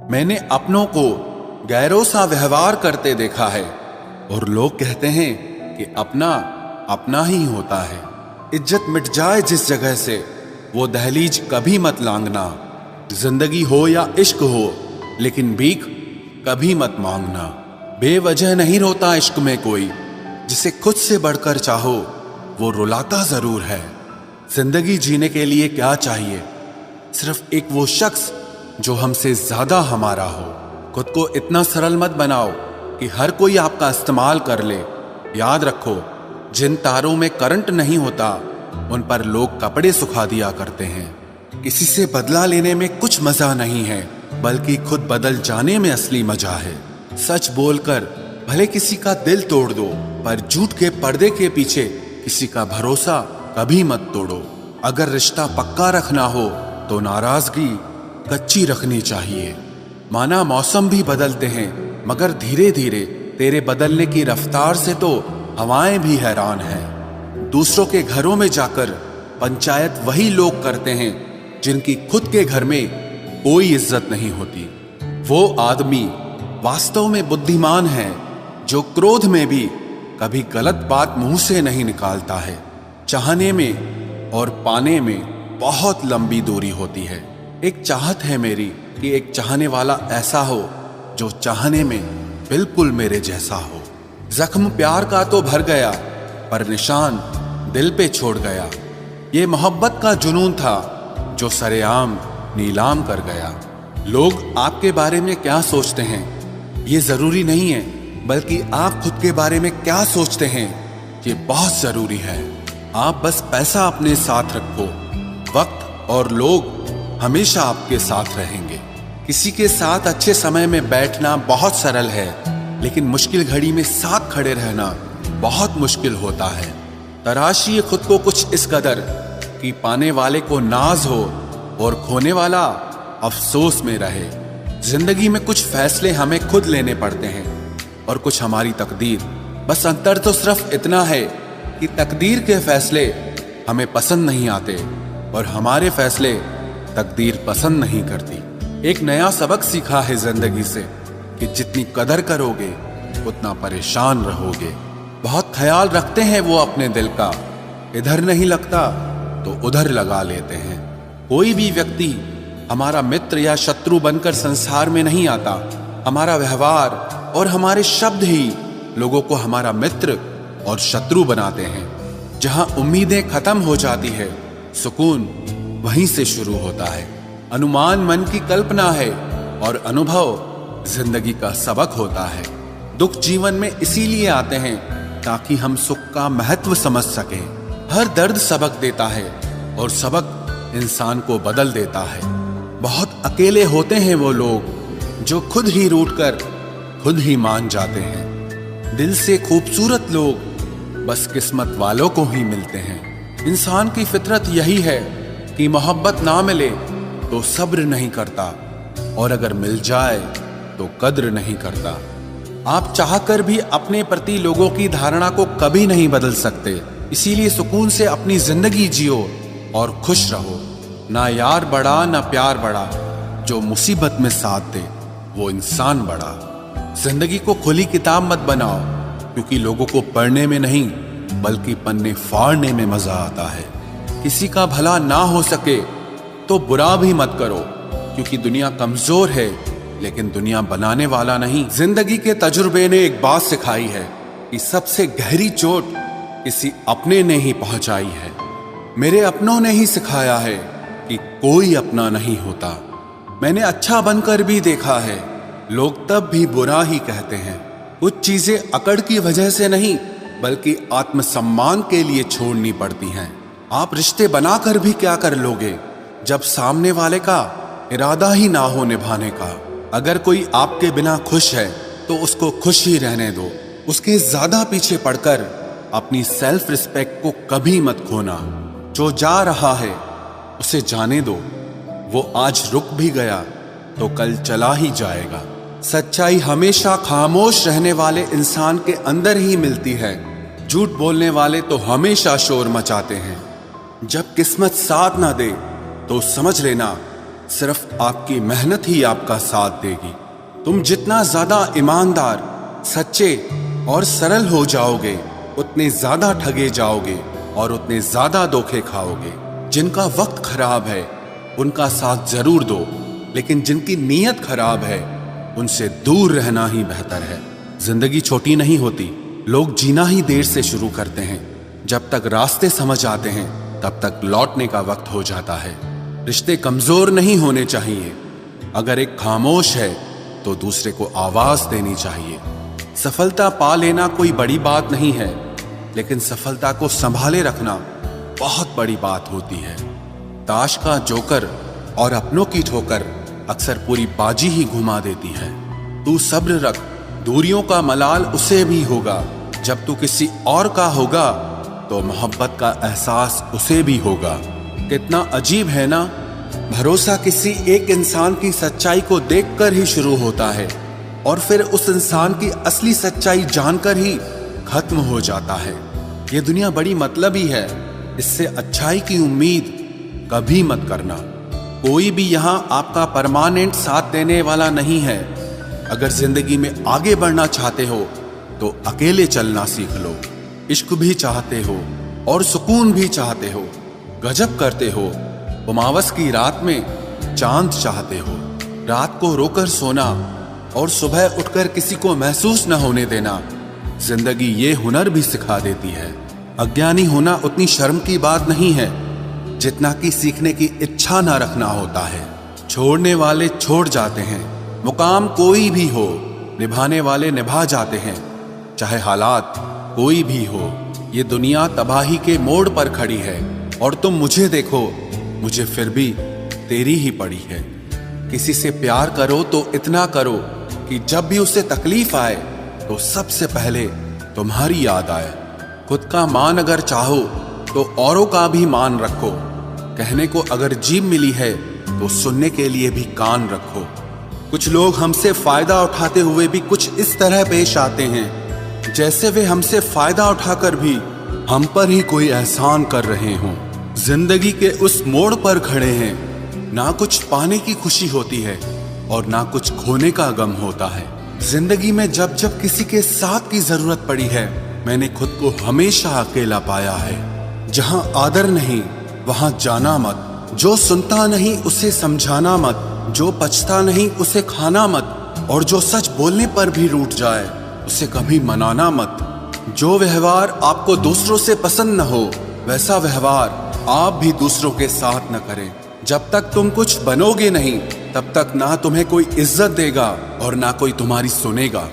मैंने अपनों को गैरों सा व्यवहार करते देखा है और लोग कहते हैं कि अपना अपना ही होता है। इज्जत मिट जाए जिस जगह से वो दहलीज कभी मत लांघना। जिंदगी हो या इश्क हो लेकिन भीख कभी मत मांगना। बेवजह नहीं रोता इश्क में कोई, जिसे खुद से बढ़कर चाहो वो रुलाता जरूर है। जिंदगी जीने के लिए क्या चाहिए? सिर्फ एक वो शख्स जो हमसे ज्यादा हमारा हो। खुद को इतना सरल मत बनाओ कि हर कोई आपका इस्तेमाल कर ले। याद रखो, जिन तारों में करंट नहीं होता उन पर लोग कपड़े सुखा दिया करते हैं। किसी से बदला लेने में कुछ मजा नहीं है, बल्कि खुद बदल जाने में असली मजा है। सच बोलकर भले किसी का दिल तोड़ दो, पर झूठ के पर्दे के पीछे किसी का भरोसा कभी मत तोड़ो। अगर रिश्ता पक्का रखना हो तो नाराजगी कच्ची रखनी चाहिए। माना मौसम भी बदलते हैं, मगर धीरे धीरे तेरे बदलने की रफ्तार से तो हवाएं भी हैरान हैं। दूसरों के घरों में जाकर पंचायत वही लोग करते हैं जिनकी खुद के घर में कोई इज्जत नहीं होती। वो आदमी वास्तव में बुद्धिमान है जो क्रोध में भी कभी गलत बात मुंह से नहीं निकालता है। चाहने में और पाने में बहुत लंबी दूरी होती है। एक चाहत है मेरी कि एक चाहने वाला ऐसा हो जो चाहने में बिल्कुल मेरे जैसा हो। जख्म प्यार का तो भर गया, पर निशान दिल पे छोड़ गया। ये मोहब्बत का जुनून था जो सरेआम नीलाम कर गया। लोग आपके बारे में क्या सोचते हैं ये जरूरी नहीं है, बल्कि आप खुद के बारे में क्या सोचते हैं ये बहुत जरूरी है। आप बस पैसा अपने साथ रखो, वक्त और लोग हमेशा आपके साथ रहेंगे। किसी के साथ अच्छे समय में बैठना बहुत सरल है, लेकिन मुश्किल घड़ी में साथ खड़े रहना बहुत मुश्किल होता है। तराशिए खुद को कुछ इस कदर कि पाने वाले को नाज हो और खोने वाला अफसोस में रहे। जिंदगी में कुछ फैसले हमें खुद लेने पड़ते हैं और कुछ हमारी तकदीर। बस अंतर तो सिर्फ इतना है कि तकदीर के फैसले हमें पसंद नहीं आते और हमारे फैसले तकदीर पसंद नहीं करती। एक नया सबक सीखा है जिंदगी से कि जितनी कदर करोगे उतना परेशान रहोगे। बहुत ख्याल रखते हैं वो अपने दिल का, इधर नहीं लगता तो उधर लगा लेते हैं। कोई भी व्यक्ति हमारा मित्र या शत्रु बनकर संसार में नहीं आता। हमारा व्यवहार और हमारे शब्द ही लोगों को हमारा मित्र और शत्रु बनाते हैं। जहां उम्मीदें खत्म हो जाती है, सुकून वहीं से शुरू होता है। अनुमान मन की कल्पना है और अनुभव जिंदगी का सबक होता है। दुख जीवन में इसीलिए आते हैं ताकि हम सुख का महत्व समझ सकें। हर दर्द सबक देता है और सबक इंसान को बदल देता है। बहुत अकेले होते हैं वो लोग जो खुद ही रूठकर खुद ही मान जाते हैं। दिल से खूबसूरत लोग बस किस्मत वालों को ही मिलते हैं। इंसान की फितरत यही है कि मोहब्बत ना मिले तो सब्र नहीं करता, और अगर मिल जाए तो कद्र नहीं करता। आप चाहकर भी अपने प्रति लोगों की धारणा को कभी नहीं बदल सकते। इसीलिए सुकून से अपनी जिंदगी जियो और खुश रहो। ना यार बड़ा ना प्यार बड़ा, जो मुसीबत में साथ दे वो इंसान बड़ा। जिंदगी को खुली किताब मत बनाओ, क्योंकि लोगों को पढ़ने में नहीं बल्कि पन्ने फाड़ने में मजा आता है। किसी का भला ना हो सके तो बुरा भी मत करो, क्योंकि दुनिया कमजोर है लेकिन दुनिया बनाने वाला नहीं। जिंदगी के तजुर्बे ने एक बात सिखाई है कि सबसे गहरी चोट किसी अपने ने ही पहुंचाई है। मेरे अपनों ने ही सिखाया है कि कोई अपना नहीं होता। मैंने अच्छा बनकर भी देखा है, लोग तब भी बुरा ही कहते हैं। कुछ चीजें अकड़ की वजह से नहीं बल्कि आत्मसम्मान के लिए छोड़नी पड़ती हैं। आप रिश्ते बनाकर भी क्या कर लोगे जब सामने वाले का इरादा ही ना हो निभाने का। अगर कोई आपके बिना खुश है तो उसको खुश ही रहने दो। उसके ज्यादा पीछे पड़कर अपनी सेल्फ रिस्पेक्ट को कभी मत खोना। जो जा रहा है उसे जाने दो, वो आज रुक भी गया तो कल चला ही जाएगा। सच्चाई हमेशा खामोश रहने वाले इंसान के अंदर ही मिलती है। झूठ बोलने वाले तो हमेशा शोर मचाते हैं। जब किस्मत साथ ना दे तो समझ लेना सिर्फ आपकी मेहनत ही आपका साथ देगी। तुम जितना ज्यादा ईमानदार, सच्चे और सरल हो जाओगे, उतने ज्यादा ठगे जाओगे और उतने ज्यादा धोखे खाओगे। जिनका वक्त खराब है उनका साथ जरूर दो, लेकिन जिनकी नीयत खराब है उनसे दूर रहना ही बेहतर है। जिंदगी छोटी नहीं होती, लोग जीना ही देर से शुरू करते हैं। जब तक रास्ते समझ आते हैं तब तक लौटने का वक्त हो जाता है। रिश्ते कमजोर नहीं होने चाहिए। अगर एक खामोश है तो दूसरे को आवाज देनी चाहिए। सफलता पा लेना कोई बड़ी बात नहीं है, लेकिन सफलता को संभाले रखना बहुत बड़ी बात होती है। ताश का जोकर और अपनों की ठोकर अक्सर पूरी बाजी ही घुमा देती है। तू सब्र रख, दूरियों का मलाल उसे भी होगा। जब तू किसी और का होगा तो मोहब्बत का एहसास उसे भी होगा। कितना अजीब है ना, भरोसा किसी एक इंसान की सच्चाई को देखकर ही शुरू होता है और फिर उस इंसान की असली सच्चाई जानकर ही खत्म हो जाता है। ये दुनिया बड़ी मतलबी है, इससे अच्छाई की उम्मीद कभी मत करना। कोई भी यहाँ आपका परमानेंट साथ देने वाला नहीं है। अगर जिंदगी में आगे बढ़ना चाहते हो तो अकेले चलना सीख लो। इश्क भी चाहते हो और सुकून भी चाहते हो, गजब करते हो। उमावस की रात में चांद चाहते हो। रात को रोकर सोना और सुबह उठकर किसी को महसूस न होने देना जिंदगी ये हुनर भी सिखा देती है। अज्ञानी होना उतनी शर्म की बात नहीं है जितना कि सीखने की इच्छा ना रखना होता है। छोड़ने वाले छोड़ जाते हैं, मुकाम कोई भी हो, निभाने वाले निभा जाते हैं, चाहे हालात कोई भी हो। ये दुनिया तबाही के मोड़ पर खड़ी है और तुम मुझे देखो, मुझे फिर भी तेरी ही पड़ी है। किसी से प्यार करो तो इतना करो कि जब भी उसे तकलीफ आए तो सबसे पहले तुम्हारी याद आए। खुद का मान अगर चाहो तो औरों का भी मान रखो। कहने को अगर जीभ मिली है तो सुनने के लिए भी कान रखो। कुछ लोग हमसे फायदा उठाते हुए भी कुछ इस तरह पेश आते हैं जैसे वे हमसे फायदा उठाकर भी हम पर ही कोई एहसान कर रहे हों। जिंदगी के उस मोड़ पर खड़े हैं, ना कुछ पाने की खुशी होती है और ना कुछ खोने का गम होता है। जिंदगी में जब जब किसी के साथ की जरूरत पड़ी है, मैंने खुद को हमेशा अकेला पाया है। जहां आदर नहीं वहां जाना मत, जो सुनता नहीं उसे समझाना मत, जो पछता नहीं उसे खाना मत, और जो सच बोलने पर भी रूठ जाए उसे कभी मनाना मत। जो व्यवहार आपको दूसरों से पसंद न हो वैसा व्यवहार आप भी दूसरों के साथ न करें। जब तक तुम कुछ बनोगे नहीं तब तक ना तुम्हें कोई इज्जत देगा और ना कोई तुम्हारी सुनेगा।